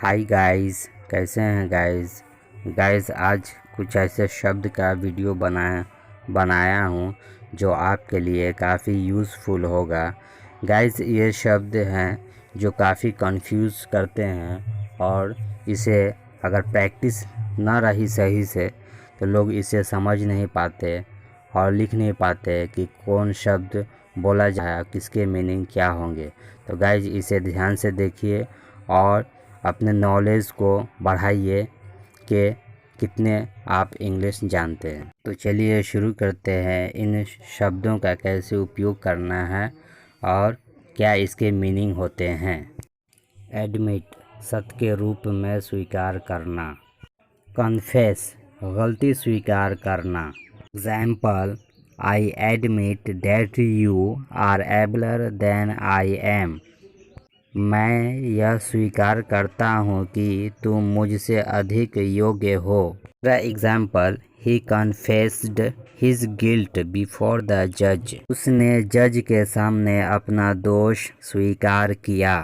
Hi guys, कैसे हैं guys आज कुछ ऐसे शब्द का वीडियो बनाया हूँ जो आपके लिए काफ़ी यूज़फुल होगा। गाइस ये शब्द हैं जो काफ़ी कंफ्यूज करते हैं और इसे अगर प्रैक्टिस ना रही सही से तो लोग इसे समझ नहीं पाते और लिख नहीं पाते कि कौन शब्द बोला जाए, किसके मीनिंग क्या होंगे। तो गाइस इसे ध्यान से देखिए और अपने नॉलेज को बढ़ाइए कि कितने आप इंग्लिश जानते हैं। तो चलिए शुरू करते हैं इन शब्दों का कैसे उपयोग करना है और क्या इसके मीनिंग होते हैं। एडमिट, सत्य के रूप में स्वीकार करना। कन्फेस, गलती स्वीकार करना। Example, I admit that you are abler than I am. मैं यह स्वीकार करता हूँ कि तुम मुझसे अधिक योग्य हो। दूसरा example, he confessed his guilt before the जज। उसने जज के सामने अपना दोष स्वीकार किया।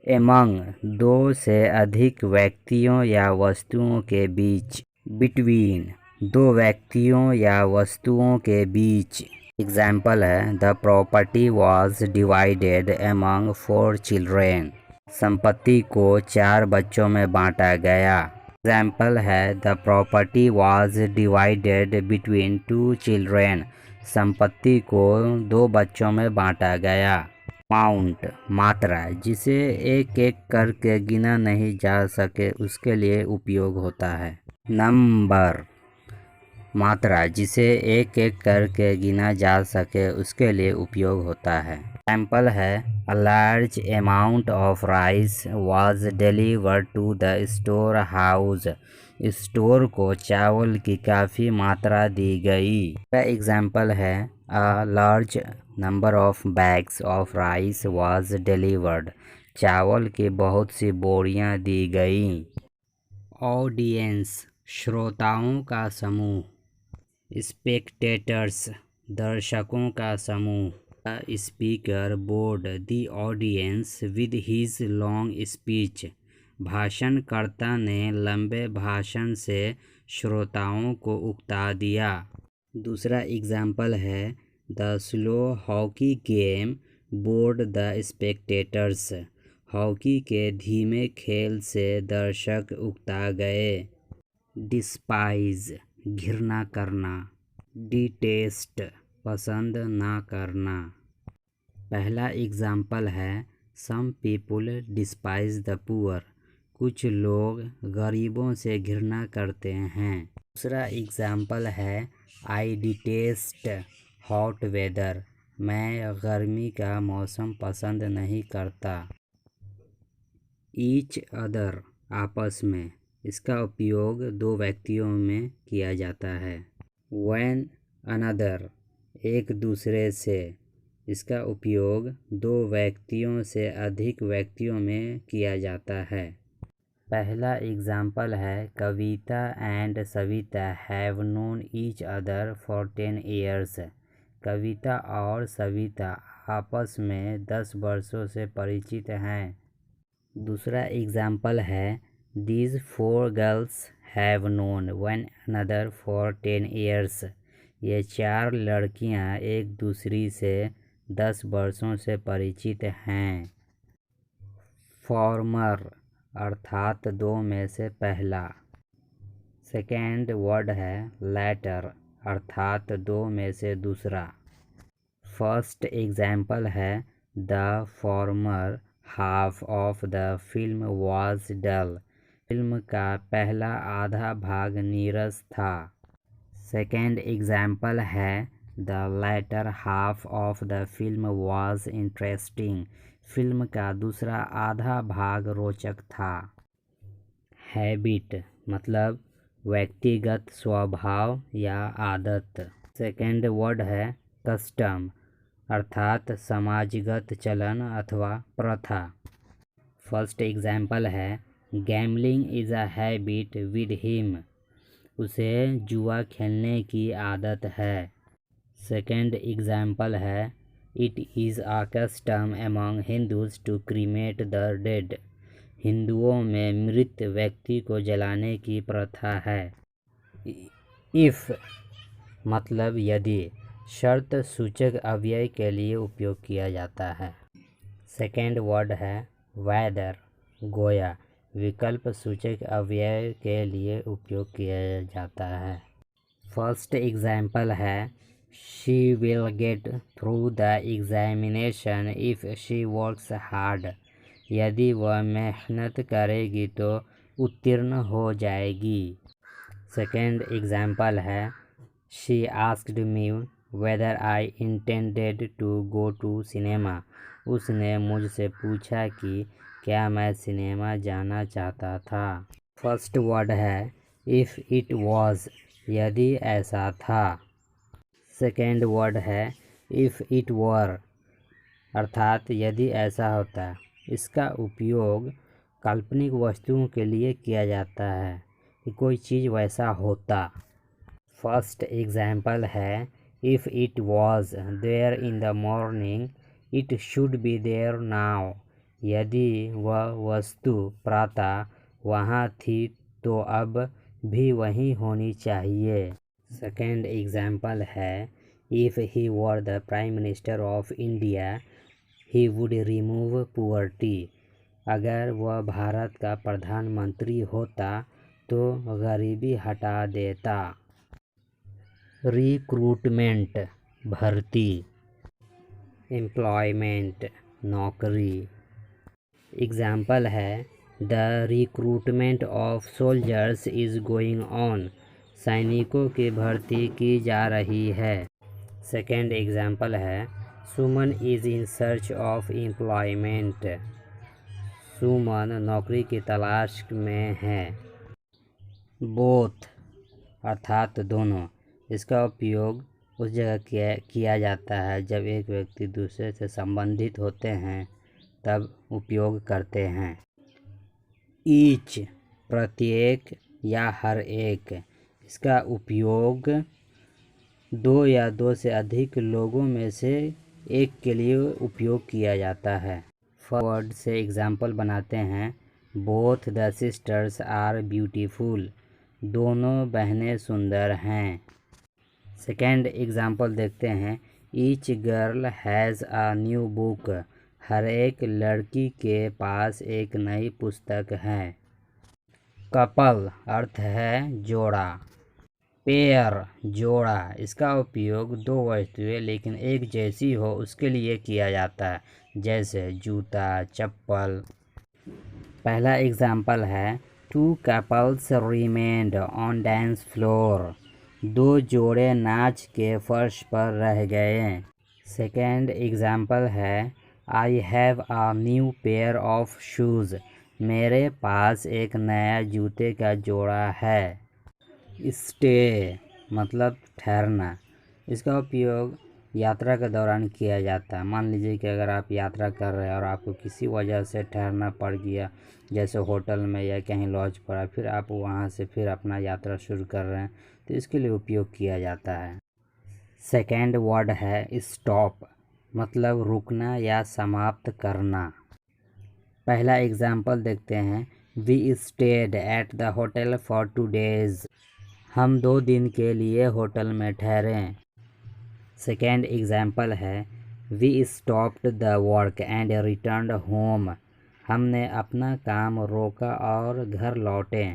एमंग, दो से अधिक व्यक्तियों या वस्तुओं के बीच। बिटवीन, दो व्यक्तियों या वस्तुओं के बीच। एग्जाम्पल है, the property was divided among 4 children. संपत्ति को 4 बच्चों में बांटा गया। एग्जाम्पल है, the property was divided between 2 children. संपत्ति को 2 बच्चों में बांटा गया। अमाउंट, मात्रा, जिसे एक एक करके गिना नहीं जा सके उसके लिए उपयोग होता है। नंबर, मात्रा, जिसे एक एक करके गिना जा सके उसके लिए उपयोग होता है। एग्जाम्पल है, a large amount of rice was delivered to the storehouse. Store को चावल की काफ़ी मात्रा दी गई। एग्जाम्पल है, a large number of bags of rice was delivered. चावल की बहुत सी बोरियां दी गई। ऑडियंस, श्रोताओं का समूह। स्पेक्टेटर्स, दर्शकों का समूह। The speaker bored the audience with his long speech. भाषणकर्ता ने लंबे भाषण से श्रोताओं को उकता दिया। दूसरा एग्जाम्पल है, the slow hockey game board the spectators. Hockey के धीमे खेल से दर्शक उकता गए। डिस्पाइज, घृणा करना। डिटेस्ट, पसंद ना करना। पहला एग्जाम्पल है, सम पीपुल डिस्पाइज द पुअर। कुछ लोग गरीबों से घृणा करते हैं। दूसरा एग्जाम्पल है, आई डिटेस्ट हॉट वेदर। मैं गर्मी का मौसम पसंद नहीं करता। ईच अदर, आपस में। इसका उपयोग 2 व्यक्तियों में किया जाता है। व्हेन अनदर, एक दूसरे से। इसका उपयोग 2 व्यक्तियों से अधिक व्यक्तियों में किया जाता है। पहला एग्जाम्पल है, Kavita and Savita have known each other for 10 years. Kavita और सविता आपस में 10 वर्षों से परिचित हैं। दूसरा एग्जाम्पल है, These 4 girls have known one another for 10 years. ये 4 लड़कियां एक दूसरी से 10 वर्षों से परिचित हैं। फॉर्मर, अर्थात 2 में से पहला। सेकेंड वर्ड है लैटर, अर्थात 2 में से दूसरा। फर्स्ट एग्जाम्पल है, the former half of the film was dull. Film का पहला आधा भाग नीरस था। सेकेंड एग्जाम्पल है, the latter half of the film was interesting. Film का दूसरा आधा भाग रोचक था। हैबिट, मतलब व्यक्तिगत स्वभाव या आदत। सेकेंड वर्ड है कस्टम, अर्थात समाजगत चलन अथवा प्रथा। फर्स्ट एग्जाम्पल है, gambling is a habit with him. उसे जुआ खेलने की आदत है। सेकेंड एग्जाम्पल है, it is a custom among Hindus to cremate the dead. हिंदुओं में मृत व्यक्ति को जलाने की प्रथा है। इफ़ मतलब यदि, शर्त सूचक अव्यय के लिए उपयोग किया जाता है। सेकेंड वर्ड है वेदर, गोया, विकल्प सूचक अव्यय के लिए उपयोग किया जाता है। फर्स्ट एग्जाम्पल है she will get through the examination if she works hard, यदि वह मेहनत करेगी तो उत्तीर्ण हो जाएगी। सेकेंड एग्जाम्पल है she asked me whether I intended to go to cinema, उसने मुझसे पूछा कि क्या मैं सिनेमा जाना चाहता था। फर्स्ट वर्ड है इफ़ इट वॉज, यदि ऐसा था। सेकेंड वर्ड है इफ़ इट वर, अर्थात यदि ऐसा होता। इसका उपयोग काल्पनिक वस्तुओं के लिए किया जाता है कि कोई चीज़ वैसा होता। फर्स्ट एग्जाम्पल है if it was there in the morning it should be there now, यदि वह वस्तु प्रातः वहाँ थी तो अब भी वहीं होनी चाहिए। सेकेंड एग्जाम्पल है if he were the prime minister of India he would remove poverty, अगर वह भारत का प्रधानमंत्री होता तो गरीबी हटा देता। रिक्रूटमेंट भर्ती, एम्प्लॉयमेंट नौकरी। एग्जाम्पल है the recruitment of soldiers is going on, सैनिकों की भर्ती की जा रही है। सेकेंड एग्जाम्पल है Suman is in search of employment, Suman नौकरी की तलाश में है। बोथ अर्थात दोनों, इसका उपयोग उस जगह किया जाता है जब एक व्यक्ति दूसरे से संबंधित होते हैं तब उपयोग करते हैं। ईच प्रत्येक या हर एक, इसका उपयोग दो या दो से अधिक लोगों में से एक के लिए उपयोग किया जाता है। वर्ड से एग्जाम्पल बनाते हैं both the sisters are beautiful, दोनों बहनें सुंदर हैं। सेकेंड एग्जाम्पल देखते हैं each girl has a new book, हर एक लड़की के पास एक नई पुस्तक है। कपल अर्थ है जोड़ा। पेयर जोड़ा, इसका उपयोग दो वस्तुएं लेकिन एक जैसी हो उसके लिए किया जाता है, जैसे जूता चप्पल। पहला एग्जाम्पल है two couples remained on dance floor, दो जोड़े नाच के फर्श पर रह गए। सेकेंड एग्जाम्पल है I have a new pair of shoes, मेरे पास एक नया जूते का जोड़ा है। स्टे मतलब ठहरना, इसका उपयोग यात्रा के दौरान किया जाता है। मान लीजिए कि अगर आप यात्रा कर रहे हैं और आपको किसी वजह से ठहरना पड़ गया, जैसे होटल में या कहीं लॉज पर, फिर आप वहाँ से फिर अपना यात्रा शुरू कर रहे हैं तो इसके लिए उपयोग किया जाता है। सेकेंड वर्ड है स्टॉप, मतलब रुकना या समाप्त करना। पहला एग्जाम्पल देखते हैं we stayed at the hotel for 2 days, हम 2 दिन के लिए होटल में ठहरे। सेकेंड एग्जाम्पल है we stopped the work and returned home, हमने अपना काम रोका और घर लौटे।